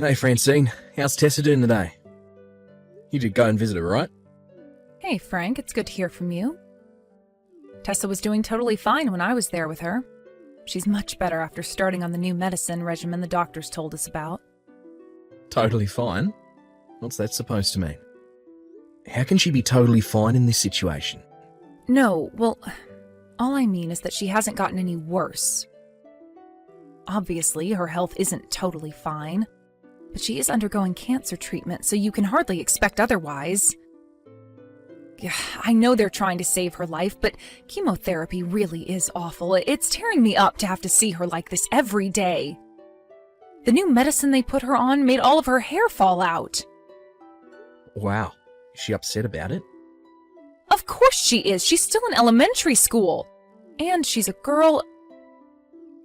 Hey Francine, how's Tessa doing today? You did go and visit her, right? Hey Frank, it's good to hear from you. Tessa was doing totally fine when I was there with her. She's much better after starting on the new medicine regimen the doctors told us about. Totally fine? What's that supposed to mean? How can she be totally fine in this situation? No, well, all I mean is that she hasn't gotten any worse. Obviously, her health isn't totally fine, but she is undergoing cancer treatment, so you can hardly expect otherwise. Yeah, I know they're trying to save her life, but chemotherapy really is awful. It's tearing me up to have to see her like this every day. The new medicine they put her on made all of her hair fall out. Wow, is she upset about it? Of course she is. She's still in elementary school. And she's a girl.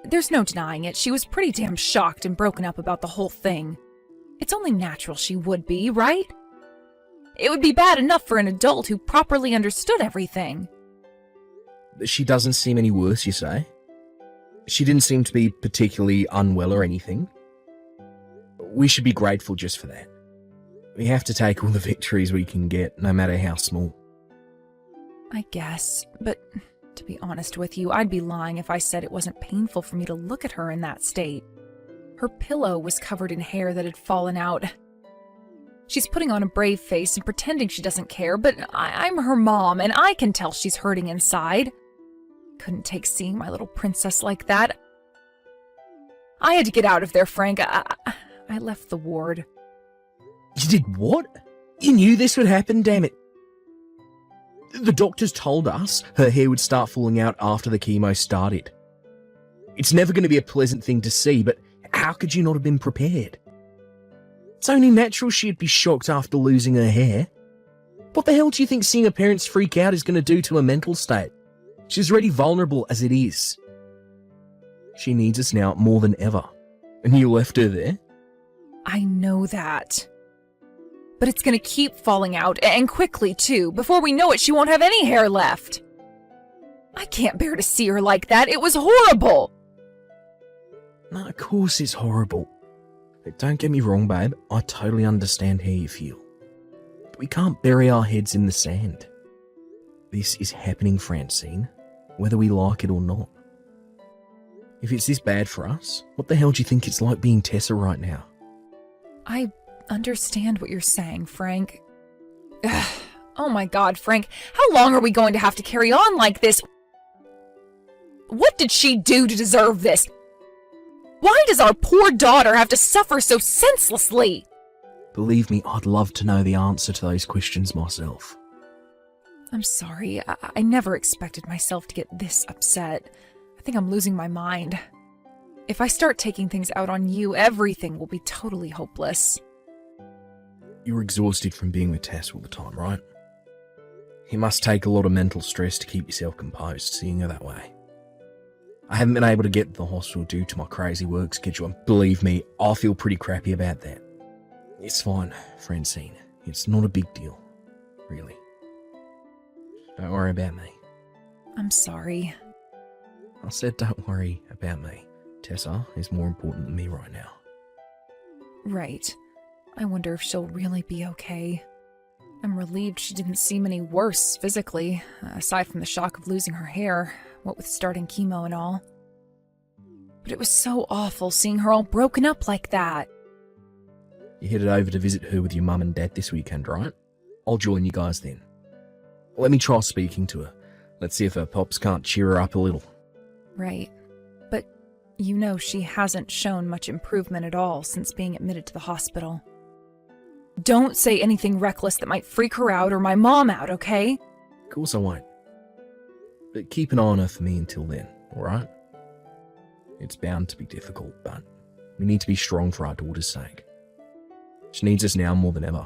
There's no denying it. She was pretty damn shocked and broken up about the whole thing. It's only natural she would be, right? It would be bad enough for an adult who properly understood everything. She doesn't seem any worse, you say? She didn't seem to be particularly unwell or anything. We should be grateful just for that. We have to take all the victories we can get, no matter how small. I guess, but to be honest with you, I'd be lying if I said it wasn't painful for me to look at her in that state. Her pillow was covered in hair that had fallen out. She's putting on a brave face and pretending she doesn't care, but I'm her mom, and I can tell she's hurting inside. Couldn't take seeing my little princess like that. I had to get out of there, Frank. I left the ward. You did what? You knew this would happen, damn it. The doctors told us her hair would start falling out after the chemo started. It's never going to be a pleasant thing to see, but how could you not have been prepared? It's only natural she'd be shocked after losing her hair. What the hell do you think seeing her parents freak out is going to do to her mental state? She's already vulnerable as it is. She needs us now more than ever. And you left her there? I know that. But it's gonna keep falling out, and quickly too. Before we know it, she won't have any hair left. I can't bear to see her like that. It was horrible. No, of course it's horrible. But don't get me wrong, babe. I totally understand how you feel. But we can't bury our heads in the sand. This is happening, Francine, whether we like it or not. If it's this bad for us, what the hell do you think it's like being Tessa right now? I understand what you're saying, Frank. Ugh. Oh my God, Frank. How long are we going to have to carry on like this? What did she do to deserve this? Why does our poor daughter have to suffer so senselessly? Believe me, I'd love to know the answer to those questions myself. I'm sorry. I never expected myself to get this upset. I think I'm losing my mind. If I start taking things out on you, everything will be totally hopeless. You're exhausted from being with Tess all the time, right? It must take a lot of mental stress to keep yourself composed, seeing her that way. I haven't been able to get to the hospital due to my crazy work schedule, and believe me, I feel pretty crappy about that. It's fine, Francine. It's not a big deal. Really. Don't worry about me. I'm sorry. I said don't worry about me. Tessa is more important than me right now. Right. I wonder if she'll really be okay. I'm relieved she didn't seem any worse physically, aside from the shock of losing her hair, what with starting chemo and all. But it was so awful seeing her all broken up like that. You headed over to visit her with your mum and dad this weekend, right? I'll join you guys then. Let me try speaking to her. Let's see if her pops can't cheer her up a little. Right. But you know she hasn't shown much improvement at all since being admitted to the hospital. Don't say anything reckless that might freak her out or my mom out, okay? Of course I won't. But keep an eye on her for me until then, alright? It's bound to be difficult, but we need to be strong for our daughter's sake. She needs us now more than ever.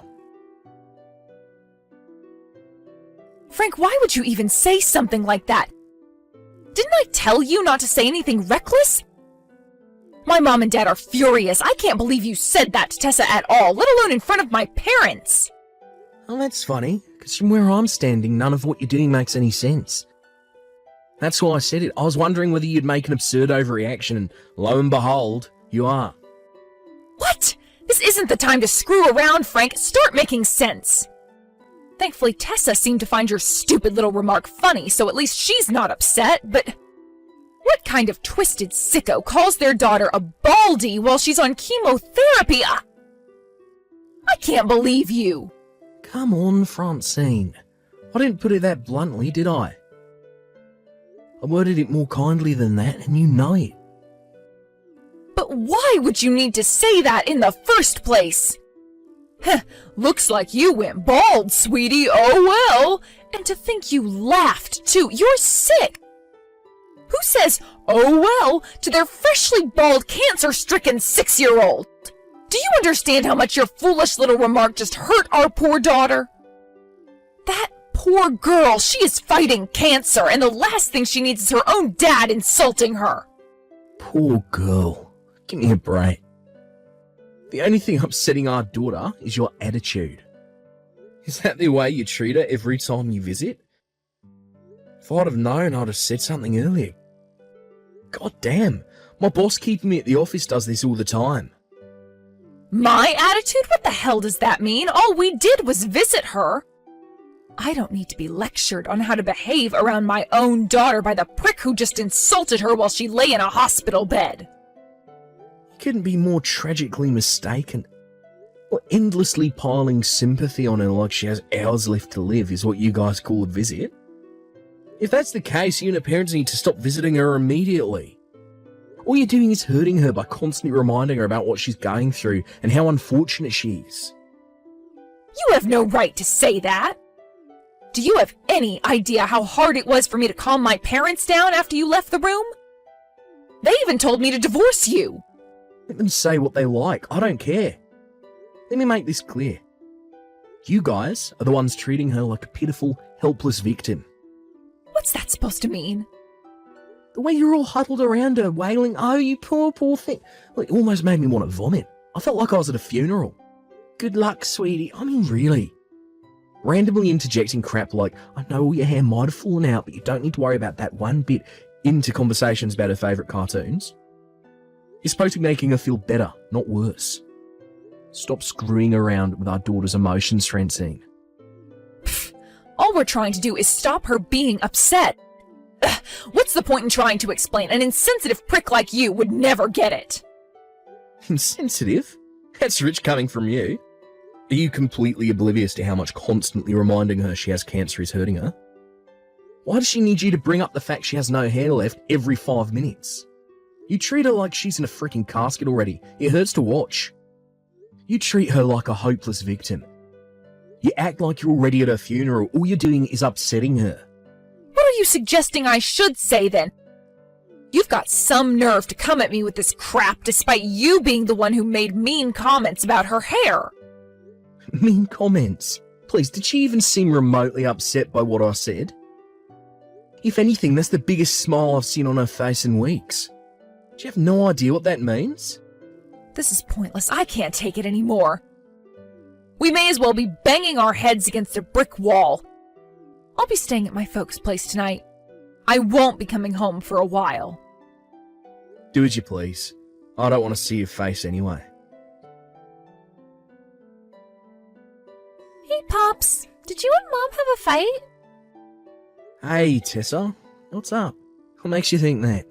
Frank, why would you even say something like that? Didn't I tell you not to say anything reckless? My mom and dad are furious. I can't believe you said that to Tessa at all, let alone in front of my parents. Oh, that's funny, because from where I'm standing, none of what you're doing makes any sense. That's why I said it. I was wondering whether you'd make an absurd overreaction, and lo and behold, you are. What? This isn't the time to screw around, Frank. Start making sense. Thankfully, Tessa seemed to find your stupid little remark funny, so at least she's not upset, but what kind of twisted sicko calls their daughter a baldy while she's on chemotherapy? I can't believe you. Come on, Francine. I didn't put it that bluntly, did I? I worded it more kindly than that, and you know it. But why would you need to say that in the first place? Heh, looks like you went bald, sweetie. Oh well. And to think you laughed, too. You're sick. Who says, oh well, to their freshly bald, cancer-stricken 6-year-old? Do you understand how much your foolish little remark just hurt our poor daughter? That poor girl, she is fighting cancer, and the last thing she needs is her own dad insulting her. Poor girl. Give me a break. The only thing upsetting our daughter is your attitude. Is that the way you treat her every time you visit? If I'd have known, I'd have said something earlier. God damn, my boss keeping me at the office does this all the time. My attitude? What the hell does that mean? All we did was visit her. I don't need to be lectured on how to behave around my own daughter by the prick who just insulted her while she lay in a hospital bed. You couldn't be more tragically mistaken. Or endlessly piling sympathy on her like she has hours left to live is what you guys call a visit. If that's the case, you and her parents need to stop visiting her immediately. All you're doing is hurting her by constantly reminding her about what she's going through and how unfortunate she is. You have no right to say that. Do you have any idea how hard it was for me to calm my parents down after you left the room? They even told me to divorce you. Let them say what they like. I don't care. Let me make this clear. You guys are the ones treating her like a pitiful, helpless victim. What's that supposed to mean? The way you're all huddled around her, wailing, oh, you poor, poor thing. Well, it almost made me want to vomit. I felt like I was at a funeral. Good luck, sweetie. I mean, really. Randomly interjecting crap like, I know all your hair might have fallen out, but you don't need to worry about that one bit, into conversations about her favourite cartoons. You're supposed to be making her feel better, not worse. Stop screwing around with our daughter's emotions, Francine. Pfft, all we're trying to do is stop her being upset. Ugh, what's the point in trying to explain? An insensitive prick like you would never get it. Insensitive? That's rich coming from you. Are you completely oblivious to how much constantly reminding her she has cancer is hurting her? Why does she need you to bring up the fact she has no hair left every 5 minutes? You treat her like she's in a freaking casket already. It hurts to watch. You treat her like a hopeless victim. You act like you're already at her funeral. All you're doing is upsetting her. What are you suggesting I should say then? You've got some nerve to come at me with this crap despite you being the one who made mean comments about her hair. Mean comments? Please, did she even seem remotely upset by what I said? If anything, that's the biggest smile I've seen on her face in weeks. Do you have no idea what that means? This is pointless. I can't take it anymore. We may as well be banging our heads against a brick wall. I'll be staying at my folks' place tonight. I won't be coming home for a while. Do as you please. I don't want to see your face anyway. Hey, Pops. Did you and Mom have a fight? Hey, Tessa. What's up? What makes you think that?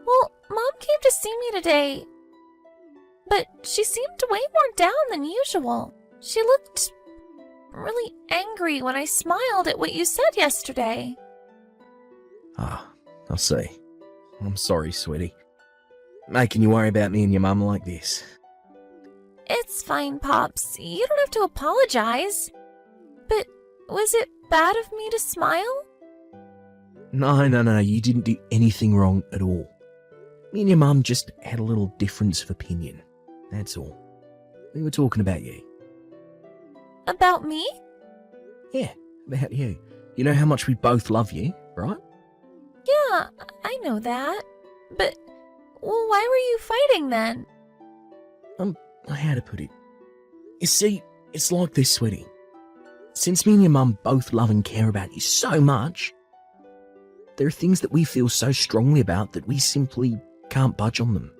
Well, Mom came to see me today, but she seemed way more down than usual. She looked really angry when I smiled at what you said yesterday. Ah, I see. I'm sorry, sweetie. Making you worry about me and your mum like this. It's fine, Pops. You don't have to apologize. But was it bad of me to smile? No, you didn't do anything wrong at all. Me and your mum just had a little difference of opinion. That's all. We were talking about you. About me? Yeah, about you. You know how much we both love you, right? Yeah, I know that. But why were you fighting then? How to put it? You see, it's like this, sweetie. Since me and your mum both love and care about you so much, there are things that we feel so strongly about that we simply can't budge on them.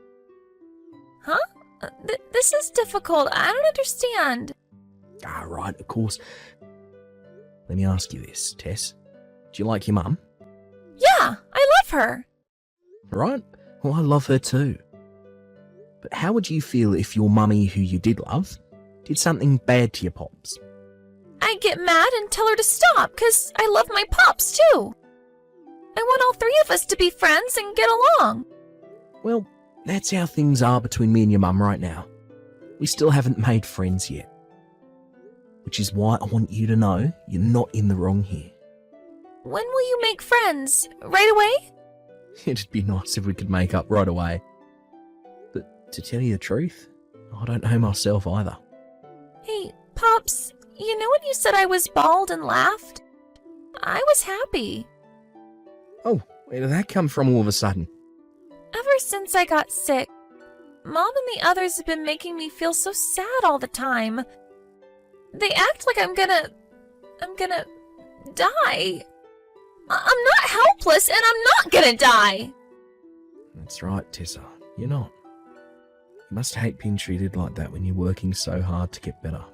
Huh? This is difficult. I don't understand. Ah, right, of course. Let me ask you this, Tess. Do you like your mum? Yeah, I love her. Right? Well, I love her too. But how would you feel if your mummy, who you did love, did something bad to your pops? I'd get mad and tell her to stop, 'cause I love my pops too. I want all three of us to be friends and get along. Well, that's how things are between me and your mum right now. We still haven't made friends yet. Which is why I want you to know you're not in the wrong here. When will you make friends? Right away? It'd be nice if we could make up right away. But to tell you the truth, I don't know myself either. Hey, Pops, you know when you said I was bald and laughed? I was happy. Oh, where did that come from all of a sudden? Ever since I got sick, Mom and the others have been making me feel so sad all the time. They act like I'm gonna die. I'm not helpless and I'm not gonna die. That's right, Tessa. You're not. You must hate being treated like that when you're working so hard to get better.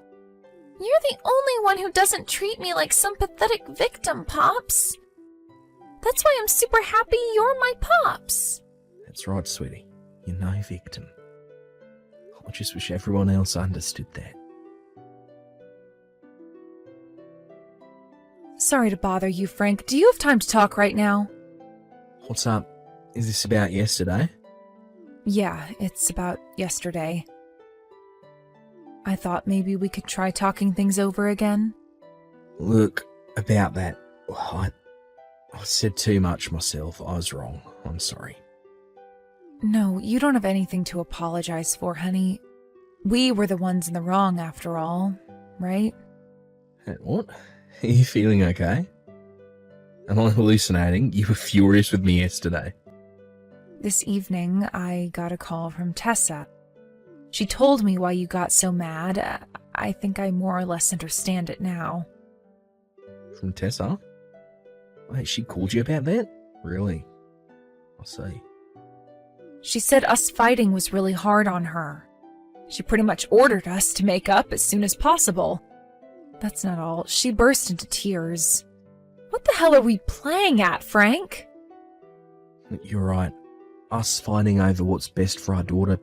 You're the only one who doesn't treat me like some pathetic victim, Pops. That's why I'm super happy you're my Pops. That's right, sweetie. You're no victim. I just wish everyone else understood that. Sorry to bother you, Frank. Do you have time to talk right now? What's up? Is this about yesterday? Yeah, it's about yesterday. I thought maybe we could try talking things over again. Look, about that, I said too much myself. I was wrong. I'm sorry. No, you don't have anything to apologize for, honey. We were the ones in the wrong after all, right? What? Are you feeling okay? Am I hallucinating? You were furious with me yesterday. This evening, I got a call from Tessa. She told me why you got so mad. I think I more or less understand it now. From Tessa? Wait, she called you about that? Really? I see. She said us fighting was really hard on her. She pretty much ordered us to make up as soon as possible. That's not all. She burst into tears. What the hell are we playing at, Frank? You're right. Us fighting over what's best for our daughter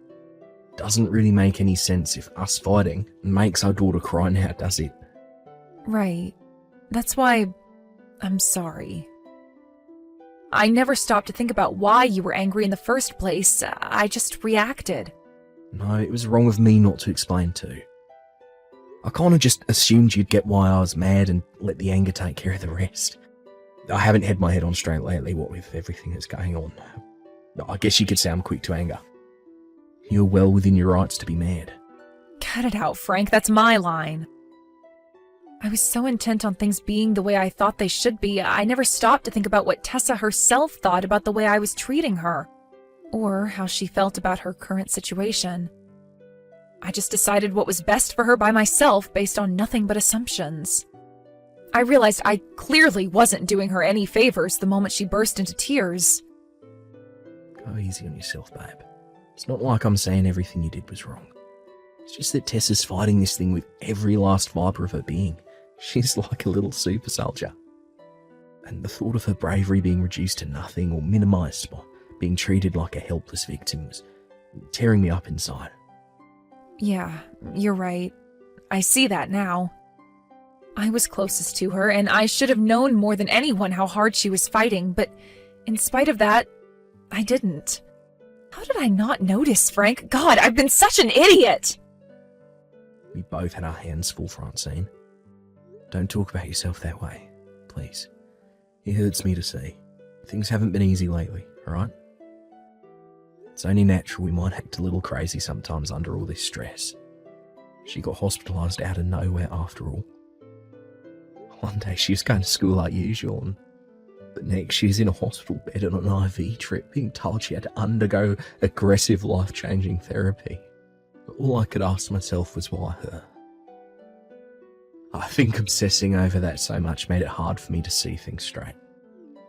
doesn't really make any sense if us fighting makes our daughter cry now, does it? Right. That's why I'm sorry. I never stopped to think about why you were angry in the first place. I just reacted. No, it was wrong of me not to explain too. I kind of just assumed you'd get why I was mad and let the anger take care of the rest. I haven't had my head on straight lately, what with everything that's going on. I guess you could say I'm quick to anger. You're well within your rights to be mad. Cut it out, Frank. That's my line. I was so intent on things being the way I thought they should be, I never stopped to think about what Tessa herself thought about the way I was treating her, or how she felt about her current situation. I just decided what was best for her by myself based on nothing but assumptions. I realized I clearly wasn't doing her any favors the moment she burst into tears. Go easy on yourself, babe. It's not like I'm saying everything you did was wrong. It's just that Tessa's fighting this thing with every last fibre of her being. She's like a little super soldier. And the thought of her bravery being reduced to nothing or minimised by being treated like a helpless victim was tearing me up inside. Yeah, you're right. I see that now. I was closest to her, and I should have known more than anyone how hard she was fighting, but in spite of that, I didn't. How did I not notice, Frank? God, I've been such an idiot! We both had our hands full, Francine. Don't talk about yourself that way, please. It hurts me to see. Things haven't been easy lately, alright? It's only natural we might act a little crazy sometimes under all this stress. She got hospitalised out of nowhere after all. One day she was going to school like usual, but next she was in a hospital bed on an IV trip being told she had to undergo aggressive life-changing therapy. But all I could ask myself was why her? I think obsessing over that so much made it hard for me to see things straight.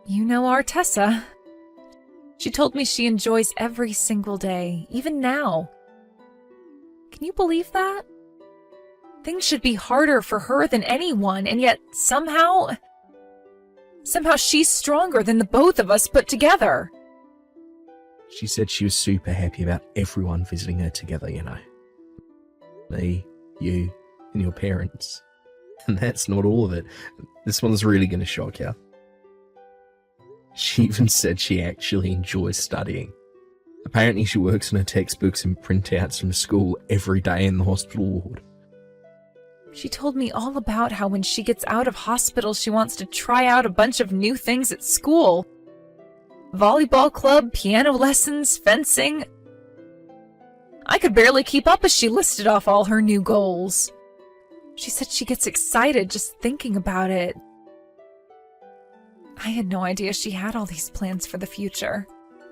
You know our Tessa. She told me she enjoys every single day, even now. Can you believe that? Things should be harder for her than anyone, and yet somehow she's stronger than the both of us put together. She said she was super happy about everyone visiting her together, you know. Me, you, and your parents. And that's not all of it. This one's really going to shock you. She even said she actually enjoys studying. Apparently she works on her textbooks and printouts from school every day in the hospital ward. She told me all about how when she gets out of hospital, she wants to try out a bunch of new things at school. Volleyball club, piano lessons, fencing. I could barely keep up as she listed off all her new goals. She said she gets excited just thinking about it. I had no idea she had all these plans for the future.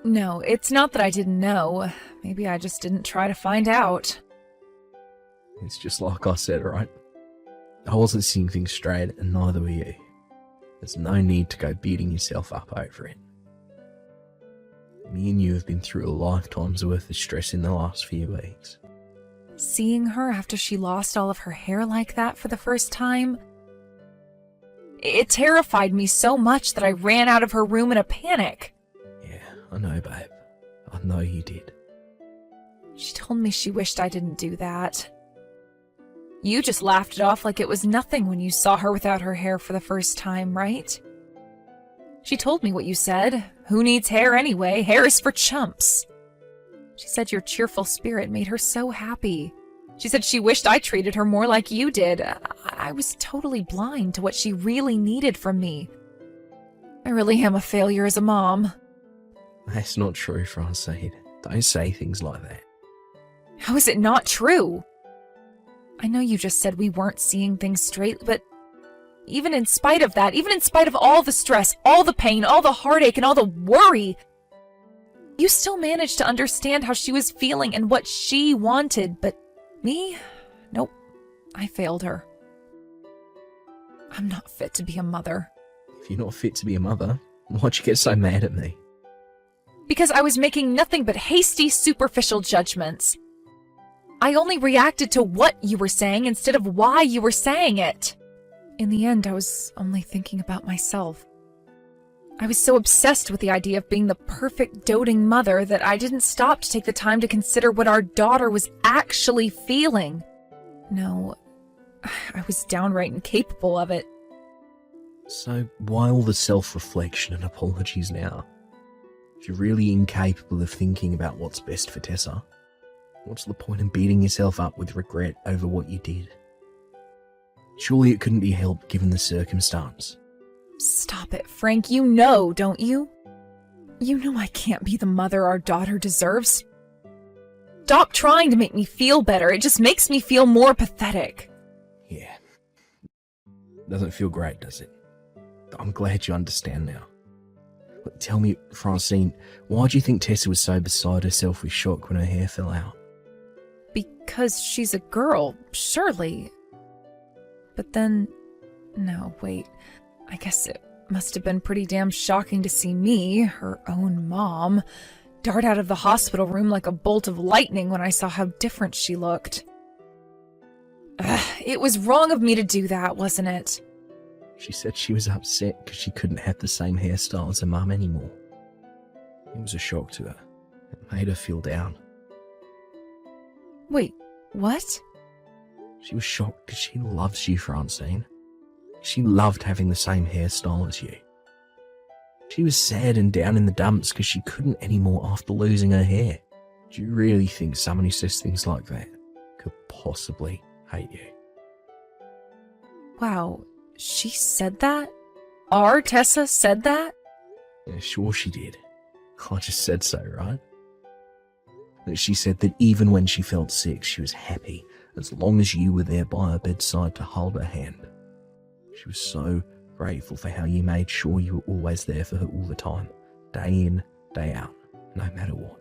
No, it's not that I didn't know. Maybe I just didn't try to find out. It's just like I said, right? I wasn't seeing things straight, and neither were you. There's no need to go beating yourself up over it. Me and you have been through a lifetime's worth of stress in the last few weeks. Seeing her after she lost all of her hair like that for the first time, it terrified me so much that I ran out of her room in a panic. Yeah, I know, babe. I know you did. She told me she wished I didn't do that. You just laughed it off like it was nothing when you saw her without her hair for the first time, right? She told me what you said. Who needs hair anyway? Hair is for chumps. She said your cheerful spirit made her so happy. She said she wished I treated her more like you did. I was totally blind to what she really needed from me. I really am a failure as a mom. That's not true, Francine. Don't say things like that. How is it not true? I know you just said we weren't seeing things straight, but even in spite of that, even in spite of all the stress, all the pain, all the heartache, and all the worry, you still managed to understand how she was feeling and what she wanted, but me? Nope. I failed her. I'm not fit to be a mother. If you're not fit to be a mother, why'd you get so mad at me? Because I was making nothing but hasty, superficial judgments. I only reacted to what you were saying instead of why you were saying it. In the end, I was only thinking about myself. I was so obsessed with the idea of being the perfect doting mother that I didn't stop to take the time to consider what our daughter was actually feeling. No, I was downright incapable of it. So why all the self-reflection and apologies now? If you're really incapable of thinking about what's best for Tessa, what's the point in beating yourself up with regret over what you did? Surely it couldn't be helped given the circumstance. Stop it, Frank. You know, don't you? You know I can't be the mother our daughter deserves. Stop trying to make me feel better. It just makes me feel more pathetic. Yeah. Doesn't feel great, does it? I'm glad you understand now. But tell me, Francine, why do you think Tessa was so beside herself with shock when her hair fell out? Because she's a girl, surely. But then... No, wait. I guess it must have been pretty damn shocking to see me, her own mom, dart out of the hospital room like a bolt of lightning when I saw how different she looked. It was wrong of me to do that, wasn't it? She said she was upset because she couldn't have the same hairstyle as her mum anymore. It was a shock to her. It made her feel down. Wait, what? She was shocked because she loves you, Francine. She loved having the same hairstyle as you. She was sad and down in the dumps because she couldn't anymore after losing her hair. Do you really think someone who says things like that could possibly hate you? Wow, she said that? Our Tessa said that? Yeah, sure she did. I just said so, right? She said that even when she felt sick, she was happy as long as you were there by her bedside to hold her hand. She was so grateful for how you made sure you were always there for her all the time, day in, day out, no matter what.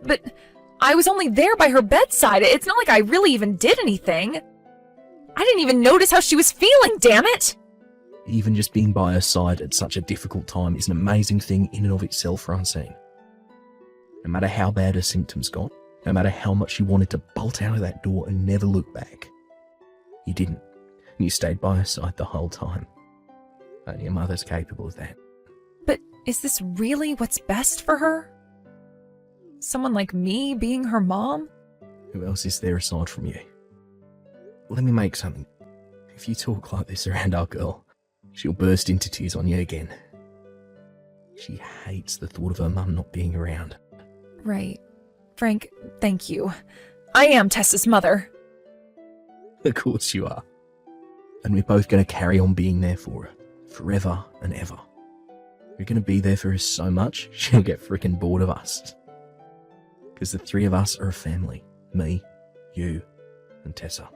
But I was only there by her bedside. It's not like I really even did anything. I didn't even notice how she was feeling, damn it! Even just being by her side at such a difficult time is an amazing thing in and of itself, Francine. No matter how bad her symptoms got, no matter how much you wanted to bolt out of that door and never look back. You didn't, and you stayed by her side the whole time. Only a mother's capable of that. But is this really what's best for her? Someone like me being her mom? Who else is there aside from you? Let me make something. If you talk like this around our girl, she'll burst into tears on you again. She hates the thought of her mum not being around. Right. Frank, thank you. I am Tessa's mother. Of course you are. And we're both going to carry on being there for her, forever and ever. We're going to be there for her so much, she'll get frickin' bored of us. Because the three of us are a family. Me, you, and Tessa.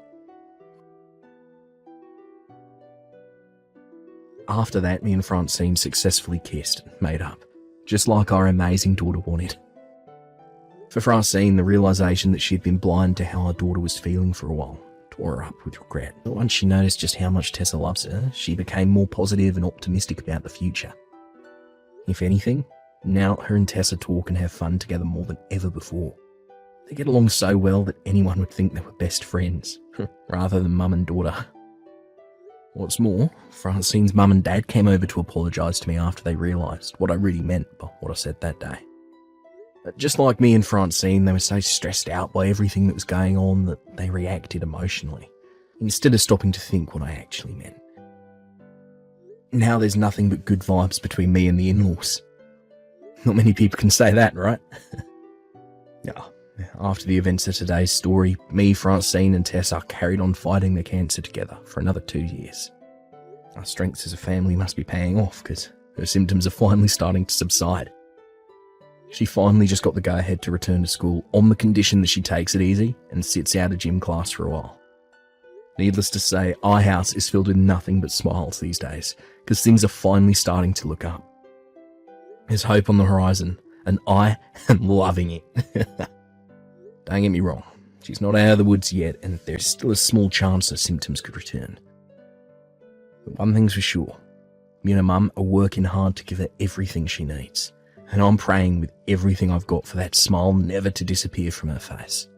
After that, me and Francine successfully kissed and made up, just like our amazing daughter wanted. For Francine, the realisation that she'd been blind to how her daughter was feeling for a while tore her up with regret. But once she noticed just how much Tessa loves her, she became more positive and optimistic about the future. If anything, now her and Tessa talk and have fun together more than ever before. They get along so well that anyone would think they were best friends, rather than mum and daughter. What's more, Francine's mum and dad came over to apologise to me after they realised what I really meant by what I said that day. But just like me and Francine, they were so stressed out by everything that was going on that they reacted emotionally, instead of stopping to think what I actually meant. Now there's nothing but good vibes between me and the in-laws. Not many people can say that, right? After the events of today's story, me, Francine and Tessa carried on fighting the cancer together for another 2 years. Our strengths as a family must be paying off because her symptoms are finally starting to subside. She finally just got the go-ahead to return to school on the condition that she takes it easy and sits out a gym class for a while. Needless to say, our house is filled with nothing but smiles these days because things are finally starting to look up. There's hope on the horizon, and I am loving it. Don't get me wrong, she's not out of the woods yet, and there's still a small chance her symptoms could return. But one thing's for sure, me and her mum are working hard to give her everything she needs, and I'm praying with everything I've got for that smile never to disappear from her face.